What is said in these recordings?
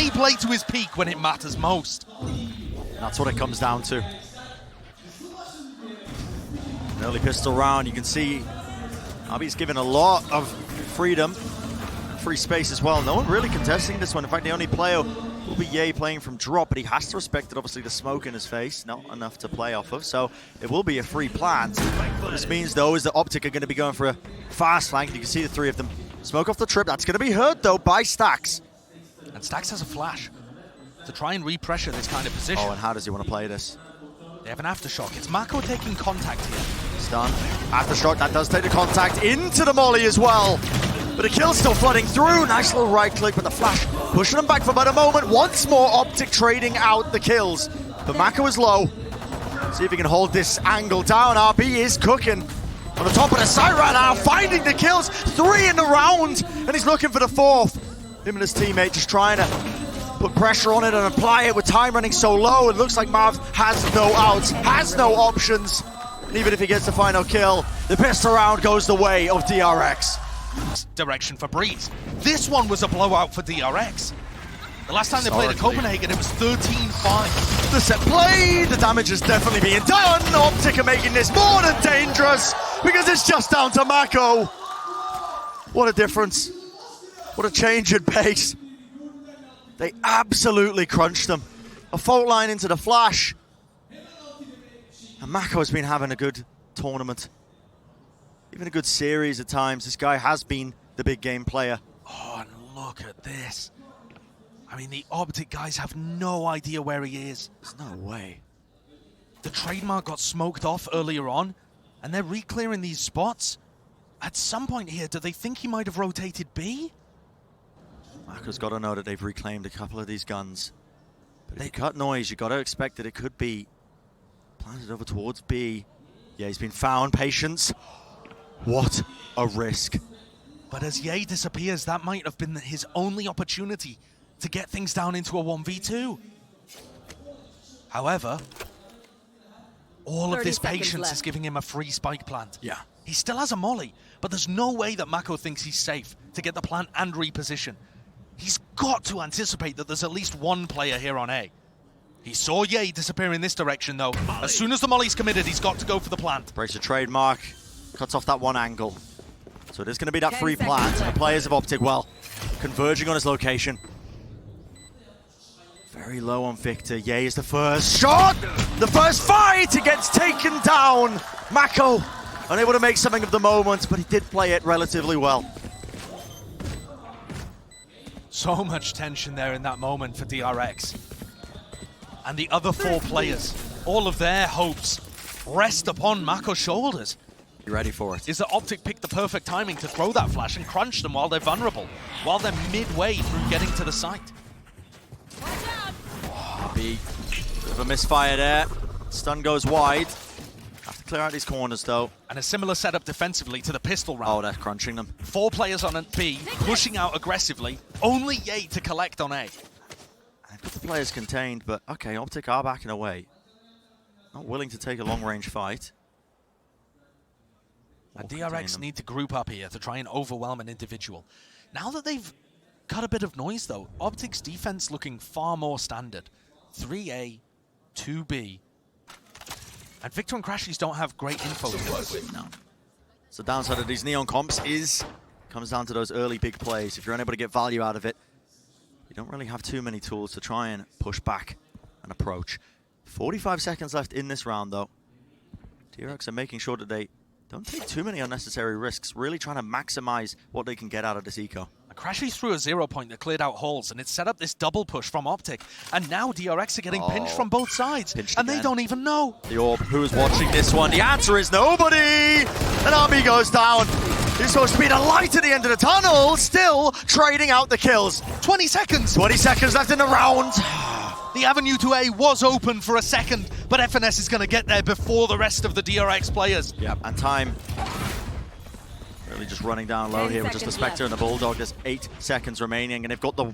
he play to his peak when it matters most? That's what it comes down to. An early pistol round, you can see Abi's given a lot of freedom, free space as well. No one really contesting this one. In fact, the only player will be Ye playing from drop, but he has to respect it. Obviously, the smoke in his face, not enough to play off of, so it will be a free plant. What this means, though, is that OpTic are going to be going for a fast flank. You can see the three of them smoke off the trip. That's going to be heard, though, by Stax. And Stax has a flash to try and repressure this kind of position. Oh, and how does he want to play this? They have an aftershock. It's MaKo taking contact here. Stun. Aftershock, that does take the contact into the molly as well. But the kill's still flooding through. Nice little right click, but the flash pushing them back for about a moment. Once more, OpTic trading out the kills. But MaKo is low. See if he can hold this angle down. RB is cooking on the top of the side right now, finding the kills. 3 in the round, and he's looking for the 4th. Him and his teammate just trying to put pressure on it and apply it with time running so low. It looks like Marved has no outs, has no options. And even if he gets the final kill, the pistol round goes the way of DRX. Direction for Breeze. This one was a blowout for DRX. The last time they played at Copenhagen, it was 13-5. The set play, the damage is definitely being done. OpTic are making this more than dangerous because it's just down to MaKo. What a difference. What a change in pace. They absolutely crunched them. A fault line into the flash. And MaKo has been having a good tournament. Even a good series at times. This guy has been the big game player. Oh, and look at this. I mean, the OpTic guys have no idea where he is. There's no way. The trademark got smoked off earlier on, and they're re-clearing these spots. At some point here, do they think he might have rotated B? MaKo's got to know that they've reclaimed a couple of these guns. But if you cut noise, you got to expect that it could be planted over towards B. Yeah, he's been found. Patience. What a risk. But as Ye disappears, that might have been his only opportunity to get things down into a 1v2. However, all of this patience is giving him a free spike plant. Yeah. He still has a molly, but there's no way that MaKo thinks he's safe to get the plant and reposition. He's got to anticipate that there's at least one player here on A. He saw Ye disappear in this direction, though. As soon as the molly's committed, he's got to go for the plant. Breaks a trademark, cuts off that one angle. So it is going to be that free plant. The players of OpTic, well, converging on his location. Very low on Victor. Ye is the first shot! The first fight! It gets taken down! MaKo unable to make something of the moment, but he did play it relatively well. So much tension there in that moment for DRX. And the other 4 players, all of their hopes rest upon MaKo's shoulders. You ready for it? Is that OpTic picked the perfect timing to throw that flash and crunch them while they're vulnerable, while they're midway through getting to the site. Bit of a misfire there. Stun goes wide. Have to clear out these corners, though. And a similar setup defensively to the pistol round. Oh, they're crunching them. 4 players on B, pushing out aggressively. Only Ye to collect on A. They've got the players contained, but okay, OpTic are backing away. Not willing to take a long-range fight. And DRX need to group up here to try and overwhelm an individual. Now that they've got a bit of noise, though, OpTic's defense looking far more standard. 3A, 2B. And Victor and crashies don't have great info to work with now. So downside of these Neon comps comes down to those early big plays. If you're unable to get value out of it, you don't really have too many tools to try and push back and approach. 45 seconds left in this round, though. DRX are making sure that they don't take too many unnecessary risks, really trying to maximize what they can get out of this eco. crashies threw a 0 point that cleared out holes, and it set up this double push from OpTic. And now DRX are getting pinched from both sides, and they don't even know. The Orb, who is watching this one? The answer is nobody! And RB goes down. He's supposed to be the light at the end of the tunnel, still trading out the kills. 20 seconds! 20 seconds left in the round. The avenue to A was open for a second, but FNS is going to get there before the rest of the DRX players. Yep, and time really just running down low here with just the Spectre and the Bulldog. There's 8 seconds remaining, and they've got the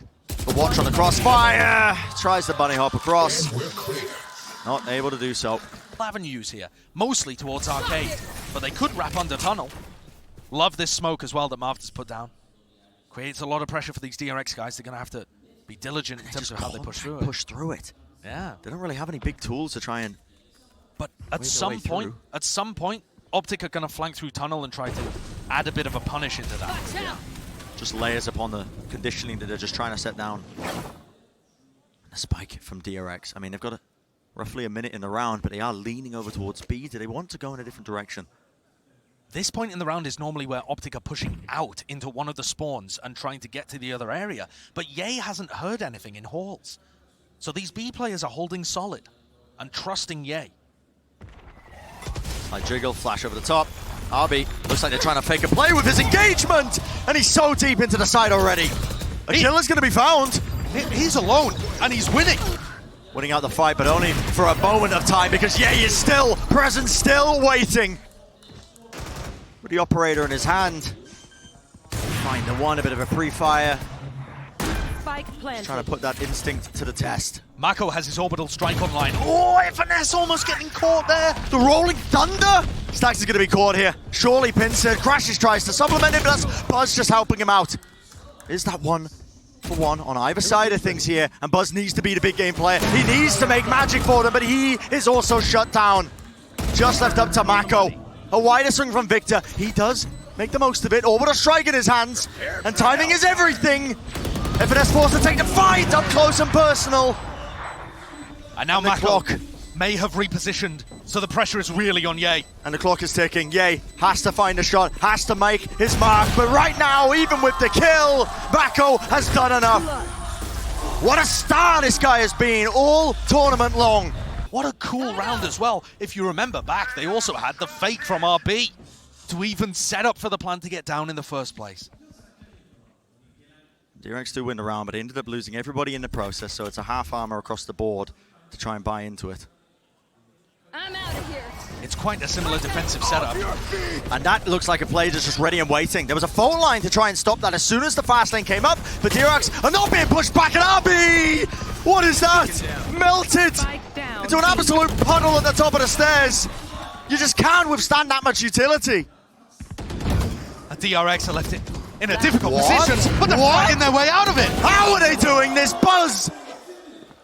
watch on the crossfire. Tries the bunny hop across. Not able to do so. Avenues here, mostly towards Arcade, but they could wrap under tunnel. Love this smoke as well that Marved has put down. Creates a lot of pressure for these DRX guys. They're going to have to be diligent in terms of how they push through it. Push through it. Yeah. They don't really have any big tools to try and. But at some point, OpTic are going to flank through tunnel and try to add a bit of a punish into that. Just layers upon the conditioning that they're just trying to set down. A spike from DRX. I mean, they've got roughly a minute in the round, but they are leaning over towards B. Do they want to go in a different direction? This point in the round is normally where OpTic are pushing out into one of the spawns and trying to get to the other area. But Ye hasn't heard anything in halls. So these B players are holding solid and trusting Ye. Like jiggle, flash over the top. RB looks like they're trying to fake a play with his engagement, and he's so deep into the side already. A killer's going to be found. He's alone, and he's winning. Winning out the fight, but only for a moment of time, because Ye is still present, still waiting. With the operator in his hand. Find the one, a bit of a pre-fire. Trying to put that instinct to the test. MaKo has his orbital strike online. Oh, finesse almost getting caught there. The rolling thunder. Stax is going to be caught here. Surely Pincer. Crashies tries to supplement him, but that's Buzz just helping him out. Is that 1-for-1 on either side of things here? And Buzz needs to be the big game player. He needs to make magic for them, but he is also shut down. Just left up to MaKo. A wider swing from Victor. He does make the most of it. Orbital strike in his hands. And timing is everything. FNS forced to take the fight up close and personal. And now MaKo may have repositioned, so the pressure is really on Ye. And the clock is ticking. Ye has to find a shot, has to make his mark. But right now, even with the kill, MaKo has done enough. What a star this guy has been all tournament long. What a cool round as well. If you remember back, they also had the fake from RB to even set up for the plan to get down in the first place. DRX do win the round, but they ended up losing everybody in the process, so it's a half armor across the board to try and buy into it. I'm out of here. It's quite a similar defensive setup. And that looks like a play that's just ready and waiting. There was a phone line to try and stop that as soon as the fast lane came up, but DRX are not being pushed back at RB! What is that? Melted into an absolute puddle at the top of the stairs. You just can't withstand that much utility. A DRX are left in a difficult position, but they're fighting their way out of it. How are they doing this? Buzz!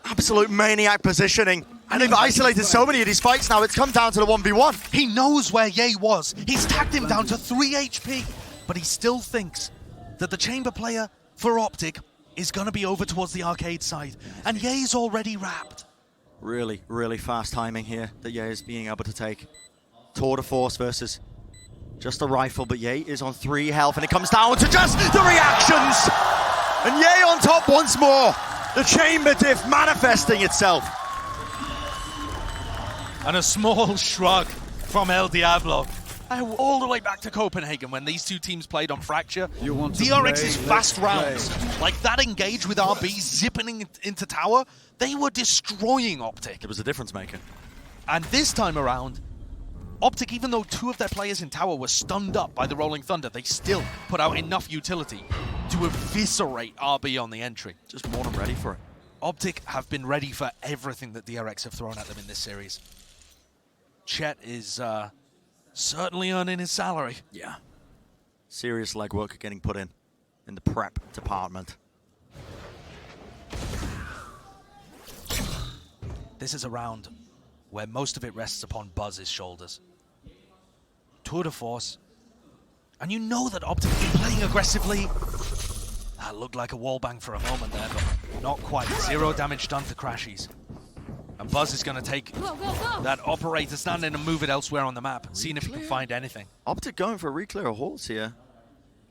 Absolute maniac positioning. And they've isolated so many of these fights now, it's come down to the 1v1. He knows where Ye was. He's tagged him down to 3 HP, but he still thinks that the chamber player for OpTic is going to be over towards the arcade side, and Ye's already wrapped. Really, really fast timing here that Ye is being able to take. Tour de force versus just a rifle, but Ye is on 3 health, and it comes down to just the reactions! And Ye on top once more. The chamber diff manifesting itself. And a small shrug from El Diablo. All the way back to Copenhagen when these two teams played on Fracture. DRX's fast rounds, like that engage with RB zipping into tower, they were destroying OpTic. It was a difference maker. And this time around, OpTic, even though 2 of their players in tower were stunned up by the Rolling Thunder, they still put out enough utility to eviscerate RB on the entry. Just more than ready for it. OpTic have been ready for everything that DRX have thrown at them in this series. Chet is certainly earning his salary. Yeah. Serious legwork getting put in the prep department. This is a round where most of it rests upon Buzz's shoulders. Tour de force. And you know that OpTic have been playing aggressively. That looked like a wallbang for a moment there, but not quite. 0 damage done to crashies. And Buzz is going to take that operator stand in and move it elsewhere on the map, seeing if he can find anything. OpTic going for a re-clear of halls here.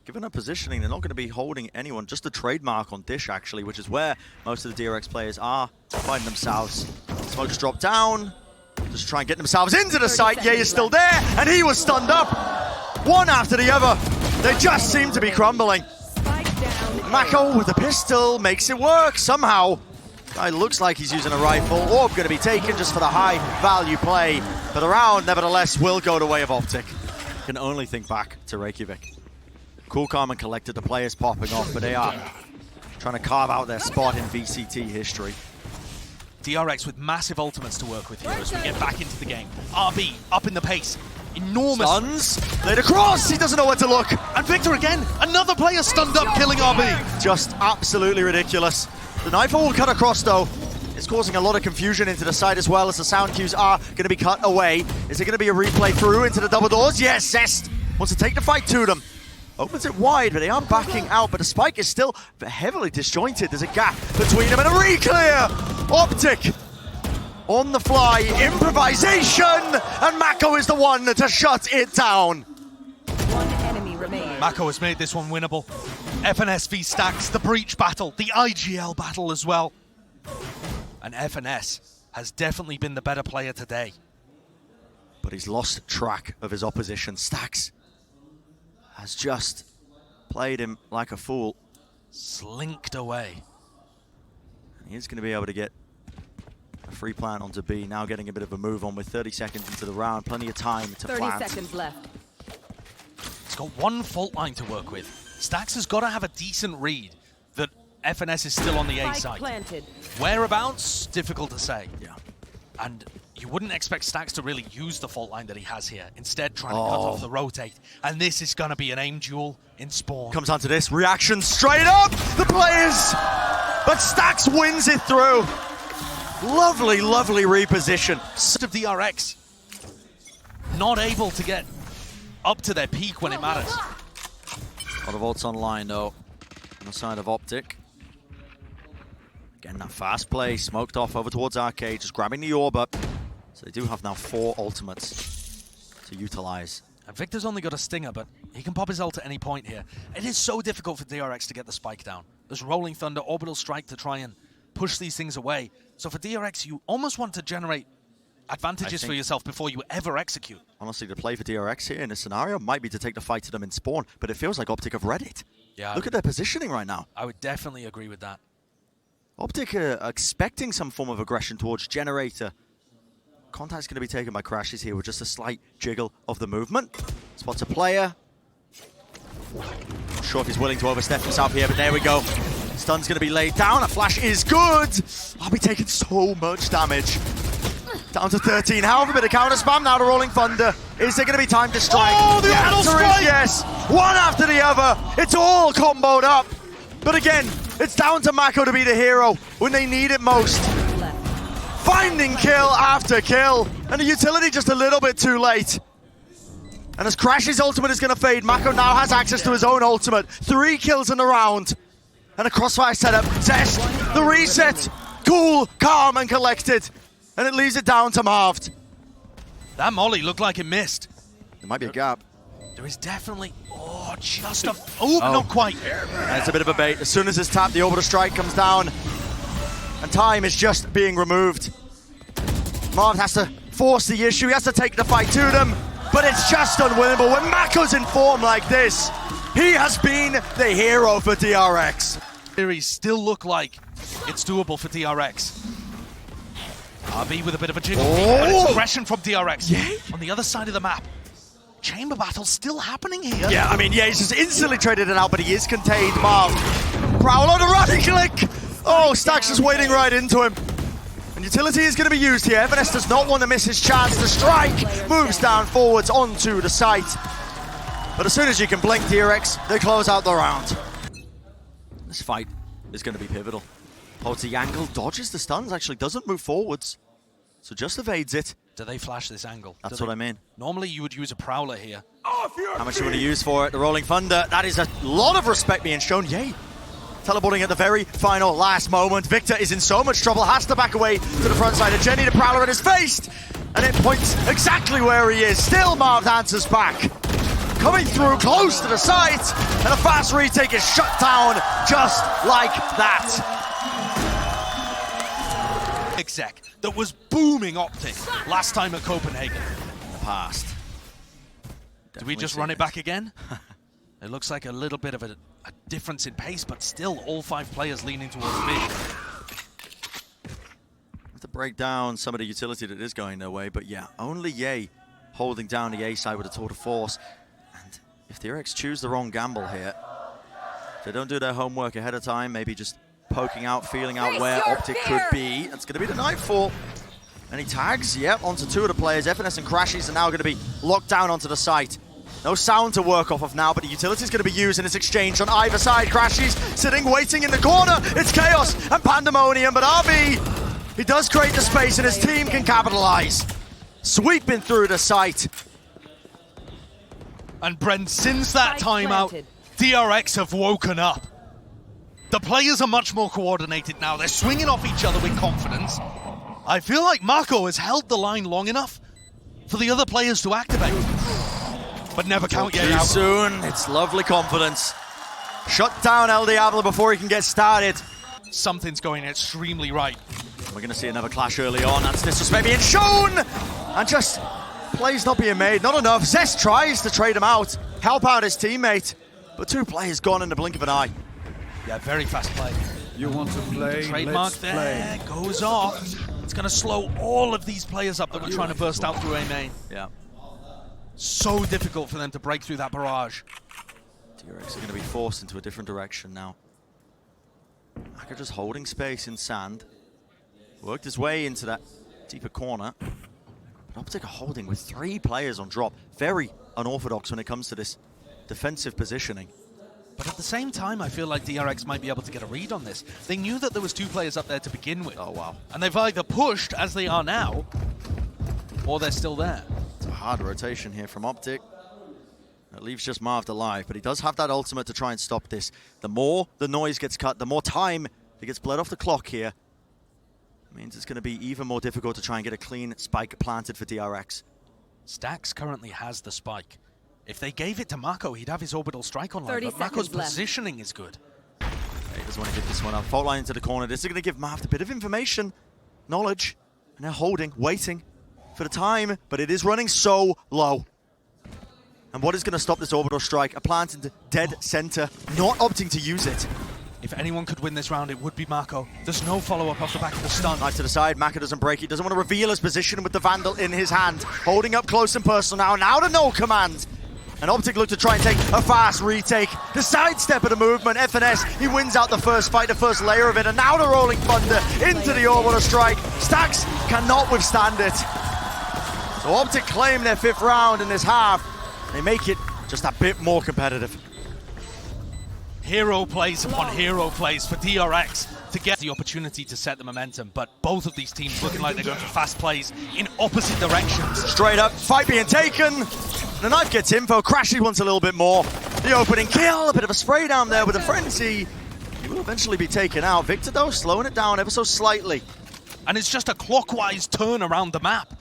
Given up positioning, they're not going to be holding anyone. Just a trademark on Dish, actually, which is where most of the DRX players are finding themselves. Smokes drop down. Just try and get themselves into the site. Ye is still there, and he was stunned up. One after the other. They just seem to be crumbling. MaKo with a pistol makes it work somehow. Guy looks like he's using a rifle. Orb going to be taken just for the high value play. But the round, nevertheless, will go the way of OpTic. Can only think back to Reykjavik. Cool, calm, and collected. The players popping off, but they are trying to carve out their spot in VCT history. DRX with massive ultimates to work with here as we get back into the game. RB up in the pace. Enormous. Stuns. Laid across. He doesn't know where to look. And Victor again. Another player stunned up, killing RB. Just absolutely ridiculous. The Nightfall will cut across though. It's causing a lot of confusion into the side as well as the sound cues are going to be cut away. Is it going to be a replay through into the double doors? Yes, Zest wants to take the fight to them. Opens it wide, but they aren't backing out. But the spike is still heavily disjointed. There's a gap between them and a re-clear. OpTic on the fly, improvisation, and MaKo is the one to shut it down. One enemy remaining. MaKo has made this one winnable. FNS v stax, the breach battle, the IGL battle as well. And FNS has definitely been the better player today. But he's lost track of his opposition. Stax has just played him like a fool. Slinked away. And he's going to be able to get a free plant onto B. Now getting a bit of a move on with 30 seconds into the round. Plenty of time to 30 plant. seconds left. He's got one fault line to work with. Stax has got to have a decent read that FNS is still on the A Spike side. planted. Whereabouts? Difficult to say. Yeah. And you wouldn't expect Stax to really use the fault line that he has here. Instead, trying to cut off the rotate. And this is going to be an aim duel in Spawn. Comes down to this. Reaction straight up. The players. But Stax wins it through. Lovely, lovely reposition. Of DRX. Not able to get up to their peak when it matters. A lot of ults online though, on the side of OpTic. Again, that fast play, smoked off over towards Arcade, just grabbing the orb up. So they do have now 4 ultimates to utilize. And Victor's only got a stinger, but he can pop his ult at any point here. It is so difficult for DRX to get the spike down. There's Rolling Thunder, Orbital Strike to try and push these things away. So for DRX, you almost want to generate advantages for yourself before you ever execute. Honestly, the play for DRX here in this scenario might be to take the fight to them in Spawn, but it feels like OpTic have read it. Yeah, Look at their positioning right now. I would definitely agree with that. OpTic are expecting some form of aggression towards Generator. Contact's going to be taken by crashes here with just a slight jiggle of the movement. Spots a player. Not sure if he's willing to overstep himself here, but there we go. Stun's going to be laid down. A flash is good. I'll be taking so much damage. Down to 13. However, a bit of counter spam now to Rolling Thunder. Is there going to be time to strike? Oh, the auto strike! Yes. One after the other. It's all comboed up. But again, it's down to MaKo to be the hero when they need it most. Finding kill after kill. And the utility just a little bit too late. And as Crash's ultimate is going to fade, MaKo now has access to his own ultimate. 3 kills in the round. And a crossfire setup. Zest, the reset. Cool, calm, and collected. And it leaves it down to Marved. That molly looked like it missed. There might be a gap. There is definitely, just a, not quite. And it's a bit of a bait. As soon as it's tapped, the orbital strike comes down. And time is just being removed. Marved has to force the issue. He has to take the fight to them. But it's just unwinnable. When MaKo's in form like this, he has been the hero for DRX. Series still look like it's doable for DRX. RB with a bit of a jiggle, but it's aggression from DRX. Yay. On the other side of the map. Chamber battle still happening here. Yeah, I mean, he's just instantly traded it out, but he is contained. Marved. Prowl on a running click. Oh, Stax just wading right into him. And utility is going to be used here. FNS does not want to miss his chance to strike. Moves down forwards onto the site. But as soon as you can blink DRX, they close out the round. This fight is going to be pivotal. Holds the angle, dodges the stuns, actually doesn't move forwards. So just evades it. Do they flash this angle? That's what I mean. Normally you would use a Prowler here. How much do you want to use for it? The Rolling Thunder, that is a lot of respect being shown. Yay. Teleporting at the very final last moment. Victor is in so much trouble, has to back away to the front side of Jenny. The Prowler at his face. And it points exactly where he is. Still Marved answers back. Coming through close to the site. And a fast retake is shut down just like that. Exec that was booming OpTic last time at Copenhagen. In the past. Do we just run it back again? It looks like a little bit of a difference in pace, but still all 5 players leaning towards mid. Have to break down some of the utility that is going their way, but yeah, only Ye holding down the A side with a tour de force. And if the DRX choose the wrong gamble here, if they don't do their homework ahead of time, maybe just poking out, feeling out where OpTic could be. It's going to be the Nightfall. And he tags, yep, onto 2 of the players. FNS and crashies are now going to be locked down onto the site. No sound to work off of now, but the utility's going to be used in this exchange on either side. crashies sitting, waiting in the corner. It's chaos and pandemonium, but RB, he does create the space and his team can capitalize. Sweeping through the site. And Bren, since that timeout, DRX have woken up. The players are much more coordinated now. They're swinging off each other with confidence. I feel like MaKo has held the line long enough for the other players to activate. But never count yet. Too soon. It's lovely confidence. Shut down El Diablo before he can get started. Something's going extremely right. We're going to see another clash early on. That's disrespect being shown! And just plays not being made. Not enough. Zest tries to trade him out, help out his teammate. But 2 players gone in the blink of an eye. Yeah, very fast play. You want to play? Trademark Let's there, play. goes off. It's going to slow all of these players up that were trying to burst out through A main. Yeah. So difficult for them to break through that barrage. DRX are going to be forced into a different direction now. MaKo just holding space in sand. Worked his way into that deeper corner. But OpTic are holding with 3 players on drop. Very unorthodox when it comes to this defensive positioning. But at the same time, I feel like DRX might be able to get a read on this. They knew that there was 2 players up there to begin with. Oh, wow. And they've either pushed, as they are now, or they're still there. It's a hard rotation here from OpTic. It leaves just Marved alive, but he does have that ultimate to try and stop this. The more the noise gets cut, the more time that gets bled off the clock here. It means it's going to be even more difficult to try and get a clean spike planted for DRX. Stax currently has the spike. If they gave it to MaKo, he'd have his orbital strike online, 30 but MaKo's seconds left. positioning is good. Yeah, he doesn't want to give this one up. Fault line into the corner. This is going to give Marved a bit of information, knowledge, and they're holding, waiting for the time, but it is running so low. And what is going to stop this orbital strike? A plant into dead center, not opting to use it. If anyone could win this round, it would be MaKo. There's no follow-up off the back of the stun. Knife to the side, MaKo doesn't break. He doesn't want to reveal his position with the Vandal in his hand. Holding up close and personal now to no command. And OpTic look to try and take a fast retake. The sidestep of the movement, FNS, he wins out the first fight, the first layer of it, and now the Rolling Thunder into the orbital strike. stax cannot withstand it. So OpTic claim their 5th round in this half. They make it just a bit more competitive. Hero plays upon hero plays for DRX to get the opportunity to set the momentum, but both of these teams looking like they're going for fast plays in opposite directions. Straight up, fight being taken. The knife gets info, crashies wants a little bit more. The opening kill, a bit of a spray down there with a frenzy. He will eventually be taken out. Victor though, slowing it down ever so slightly. And it's just a clockwise turn around the map.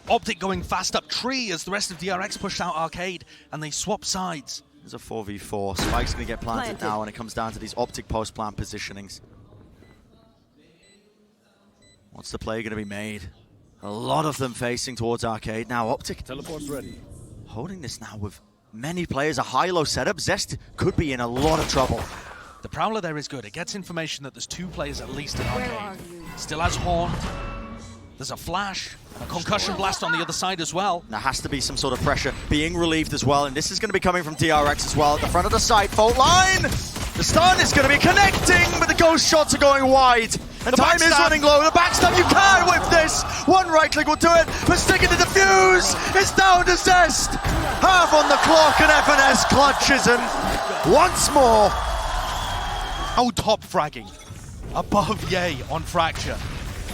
OpTic going fast up tree as the rest of DRX pushed out Arcade, and they swap sides. There's a 4v4. Spike's going to get planted now, and it comes down to these OpTic post-plant positionings. What's the play going to be made? A lot of them facing towards Arcade. Now OpTic Teleport's ready. holding this now with many players. A high-low setup. Zest could be in a lot of trouble. The Prowler there is good. It gets information that there's 2 players at least in Where are Arcade. you? Still has Horn. There's a flash, a concussion blast on the other side as well. There has to be some sort of pressure being relieved as well, and this is going to be coming from DRX as well at the front of the site. Fault line! The stun is going to be connecting, but the ghost shots are going wide. And The time is backstab. running low. The backstab, you can with this! One right click will do it, but sticking to the fuse! It's down to Zest! Half on the clock, and FNS clutches him once more. Oh, top fragging. Above Yay on Fracture.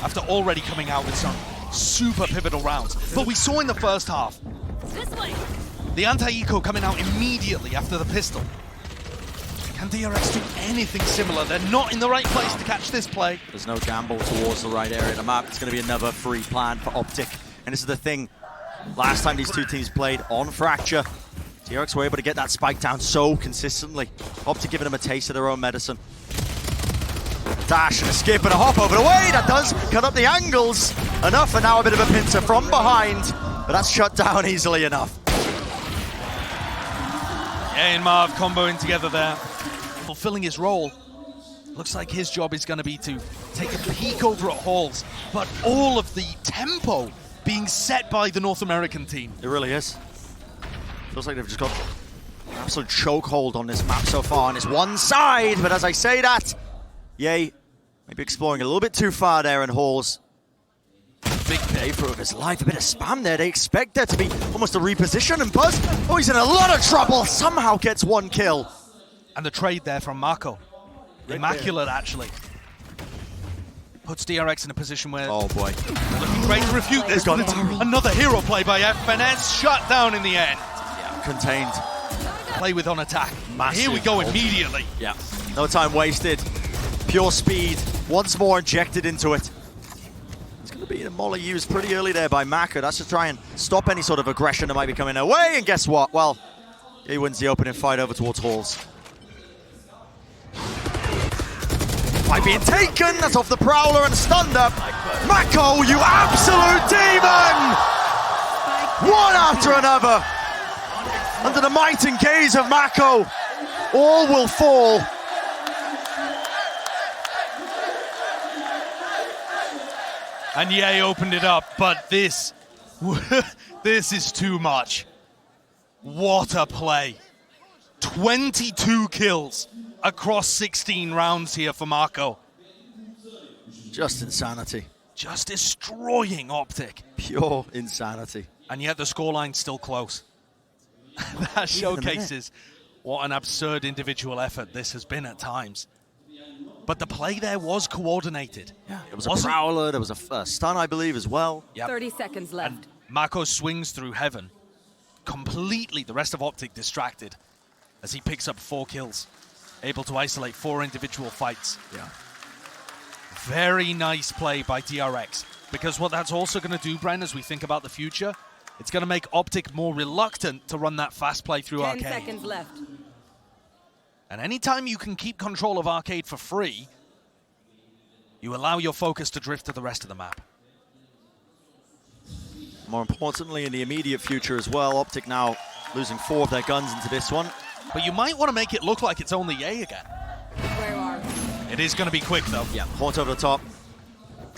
After already coming out with some super pivotal rounds. But we saw in the first half, This way! the anti-eco coming out immediately after the pistol. Can DRX do anything similar? They're not in the right place to catch this play. There's no gamble towards the right area of the map. It's going to be another free plan for OpTic. And this is the thing. Last time these 2 teams played on Fracture, DRX were able to get that spike down so consistently. OpTic giving them a taste of their own medicine. Dash and a skip and a hop over the way. That does cut up the angles. Enough, and now a bit of a pincer from behind. But that's shut down easily enough. Yay and Marv comboing together there. Fulfilling his role. Looks like his job is going to be to take a peek over at Halls, but all of the tempo being set by the North American team. It really is. Feels like they've just got an absolute chokehold on this map so far, and it's one side. But as I say that, Yay, maybe exploring a little bit too far there, and Halls big pick. For his life, a bit of spam there. They expect there to be almost a reposition, and Buzz, oh, he's in a lot of trouble. Somehow gets one kill. And the trade there from MaKo. Immaculate, actually. Puts DRX in a position where Oh boy. looking great to refute this, but it's another hero play by FNS, shut down in the end. Yeah, contained. Play with on attack. Massive. Here we go immediately. Yeah, no time wasted. Pure speed, once more injected into it. It's going to be a molly used pretty early there by MaKo. That's to try and stop any sort of aggression that might be coming their way, and guess what? Well, he wins the opening fight over towards Halls. Fight being taken, that's off the Prowler and stunned up. MaKo, you absolute demon! One after another. Under the might and gaze of MaKo, all will fall. And Ye opened it up, but this, this is too much. What a play. 22 kills across 16 rounds here for MaKo. Just insanity. Just destroying OpTic. Pure insanity. And yet the scoreline's still close. That showcases what an absurd individual effort this has been at times. But the play there was coordinated. Yeah, it was a Prowler, there was a stun, I believe, as well. Yep. 30 seconds left. And MaKo swings through heaven. Completely the rest of OpTic distracted as he picks up 4 kills. Able to isolate 4 individual fights. Yeah. Very nice play by DRX. Because what that's also going to do, Bren, as we think about the future, it's going to make OpTic more reluctant to run that fast play through 10 Arcade. seconds left. And anytime you can keep control of Arcade for free, you allow your focus to drift to the rest of the map. More importantly, in the immediate future as well, OpTic now losing 4 of their guns into this one. But you might want to make it look like it's only Ye again. Where are It is going to be quick, though. Yeah, Haunt over the top.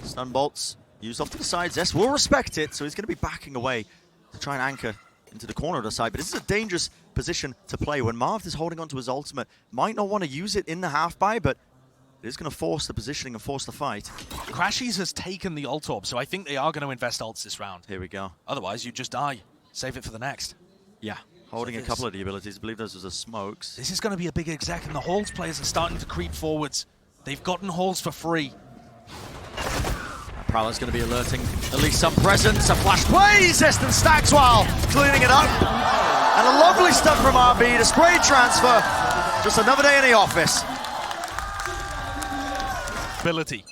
Stun bolts used off to the side. Zest will respect it, so he's going to be backing away to try and anchor into the corner of the side. But this is a dangerous position to play when Marved is holding onto his ultimate. Might not want to use it in the half-buy, but it is going to force the positioning and force the fight. crashies has taken the ult orb, so I think they are going to invest ults this round. Here we go. Otherwise, you just die. Save it for the next. Yeah, holding a couple of the abilities. I believe those are the smokes. This is going to be a big exec, and the Halls players are starting to creep forwards. They've gotten Halls for free. Prowler's going to be alerting at least some presence. A flash play, Zest and stax while cleaning it up. And a lovely stuff from RB to spray transfer. Just another day in the office. Ability.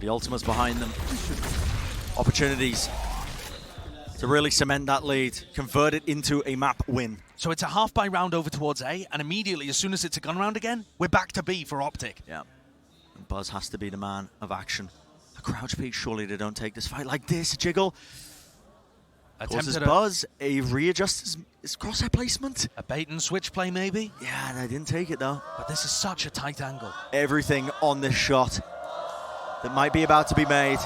The ultimates behind them. Opportunities to really cement that lead, convert it into a map win. So it's a half-buy round over towards A, and immediately, as soon as it's a gun round again, we're back to B for OpTic. Yeah. And Buzz has to be the man of action. A crouch peek, surely they don't take this fight like this. Jiggle. Causes Buzz readjusts his crosshair placement. A bait and switch play, maybe? Yeah, they didn't take it though. But this is such a tight angle. Everything on this shot that might be about to be made.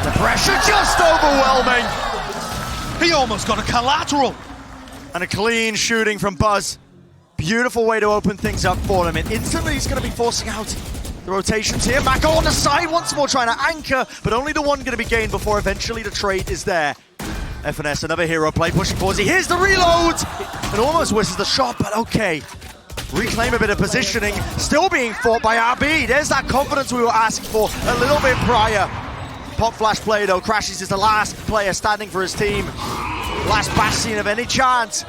The pressure just overwhelming. He almost got a collateral. And a clean shooting from Buzz. Beautiful way to open things up for him. And instantly he's going to be forcing out the rotations here. MaKo on the side once more trying to anchor, but only the one going to be gained before eventually the trade is there. FNS, another hero play, pushing forwards. He hears the reload and almost misses the shot, but okay. Reclaim a bit of positioning, still being fought by RB. There's that confidence we were asking for a little bit prior. Pop flash play though, crashies is the last player standing for his team. Last bastion of any chance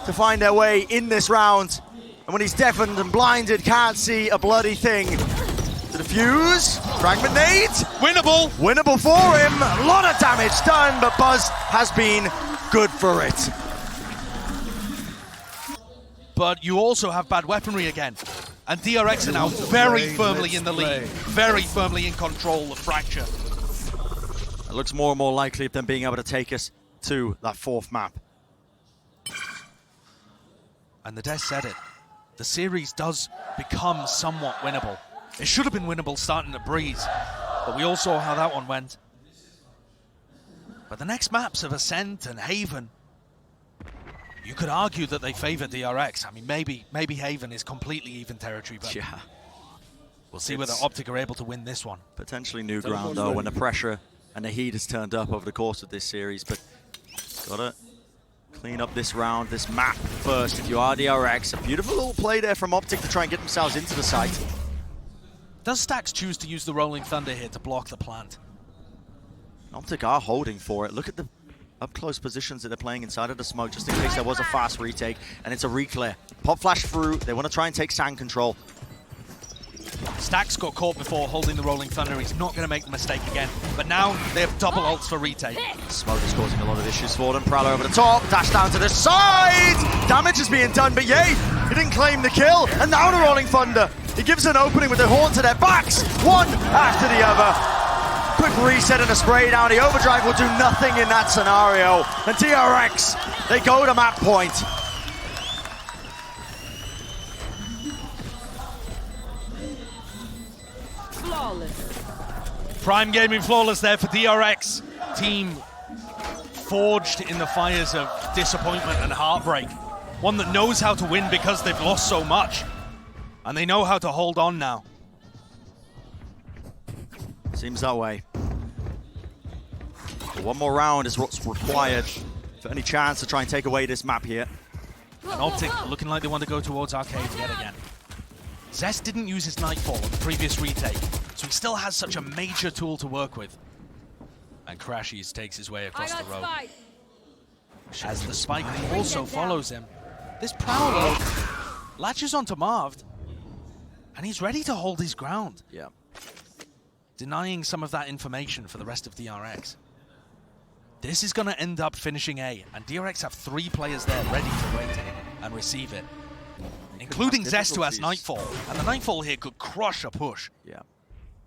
to find their way in this round. And when he's deafened and blinded, can't see a bloody thing. To defuse, fragment nades. Winnable. Winnable for him, a lot of damage done, but Buzz has been good for it. But you also have bad weaponry again. And DRX are now very firmly in the lead, very firmly in control of Fracture. It looks more and more likely of them being able to take us to that 4th map. And the Des said it. The series does become somewhat winnable. It should have been winnable starting at Breeze, but we all saw how that one went. But the next maps of Ascent and Haven, you could argue that they favor DRX. I mean, maybe Haven is completely even territory, but yeah. We'll see whether OpTic are able to win this one. Potentially new ground, though, when the pressure and the heat has turned up over the course of this series. But gotta clean up this round, this map first if you are DRX. A beautiful little play there from OpTic to try and get themselves into the site. Does stax choose to use the Rolling Thunder here to block the plant? OpTic are holding for it. Look at the up-close positions that they're playing inside of the smoke, just in case there was a fast retake, and it's a reclear. Pop flash through. They want to try and take sand control. stax got caught before holding the Rolling Thunder. He's not going to make the mistake again. But now they have double ults for retake. Smoke is causing a lot of issues for them. Prowler over the top, dash down to the side. Damage is being done, but yay, he didn't claim the kill. And now the Rolling Thunder. He gives an opening with the horn to their backs, one after the other. Quick reset and a spray down. The overdrive will do nothing in that scenario. And DRX, they go to map point. Flawless. Prime Gaming flawless there for DRX. Team forged in the fires of disappointment and heartbreak. One that knows how to win because they've lost so much. And they know how to hold on now. Seems that way. But one more round is what's required for any chance to try and take away this map here. And OpTic looking like they want to go towards Arcade yet again. Zest didn't use his Nightfall on the previous retake, so he still has such a major tool to work with. And crashies takes his way across the road. As the spike also follows him. This Prowler latches onto Marved, and he's ready to hold his ground. Yeah. Denying some of that information for the rest of DRX. This is going to end up finishing A, and DRX have 3 players there ready to wait and receive it. Including Zest, who has Nightfall, and the Nightfall here could crush a push. Yeah.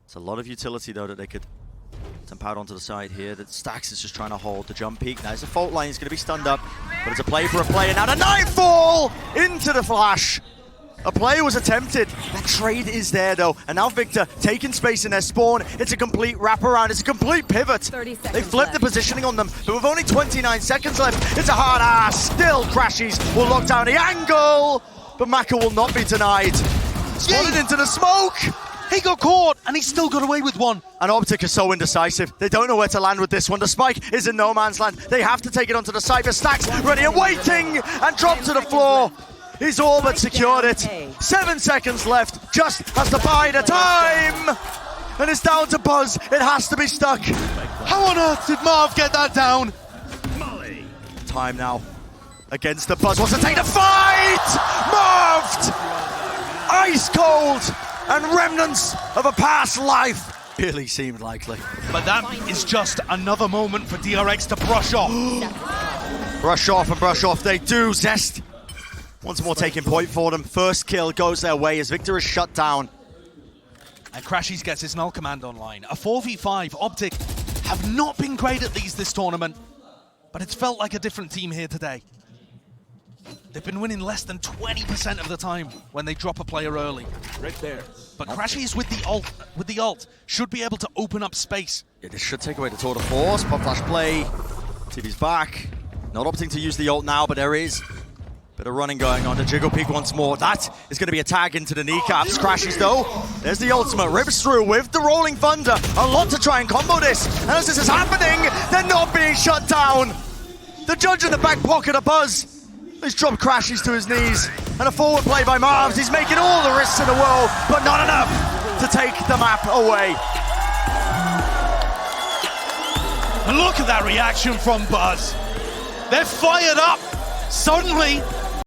It's a lot of utility, though, that they could temp out onto the side here. That stax is just trying to hold the jump peak. Now, it's a fault line, he's going to be stunned up, but it's a play for a player. Now, the Nightfall into the flash. A play was attempted. That trade is there, though. And now Victor taking space in their spawn. It's a complete wraparound. It's a complete pivot. 30 seconds They flipped the left. positioning on them, but with only 29 seconds left, it's a hard ass. Still, crashies will lock down the angle, but MaKo will not be denied. Spotted into the smoke. He got caught, and he still got away with one. And OpTic is so indecisive. They don't know where to land with this one. The spike is in no man's land. They have to take it onto the side. The stax ready and waiting, and drop to the floor. He's all but secured it. 7 seconds left, just has to buy the time. And it's down to Buzz. It has to be stuck. How on earth did Marv get that down? Time now against the Buzz. Wants to take the fight. Marved. Ice cold and remnants of a past life. Really seemed likely. But that is just another moment for DRX to brush off. Brush off and brush off they do. Zest once more taking point for them. First kill goes their way as Victor is shut down. And crashies gets his null command online. A 4v5. OpTic have not been great at these this tournament, but it's felt like a different team here today. They've been winning less than 20% of the time when they drop a player early. Right there. But crashies with the ult should be able to open up space. Yeah, this should take away the tour de force. Pop flash play. TV's back. Not opting to use the ult now, but there is a bit of running going on. The jiggle peek once more. That is going to be a tag into the kneecaps. Crashies though. There's the ultimate. Rips through with the Rolling Thunder. A lot to try and combo this. And as this is happening, they're not being shut down. The judge in the back pocket of Buzz. He's dropped crashies to his knees. And a forward play by Marved. He's making all the risks in the world, but not enough to take the map away. And look at that reaction from Buzz. They're fired up. Suddenly,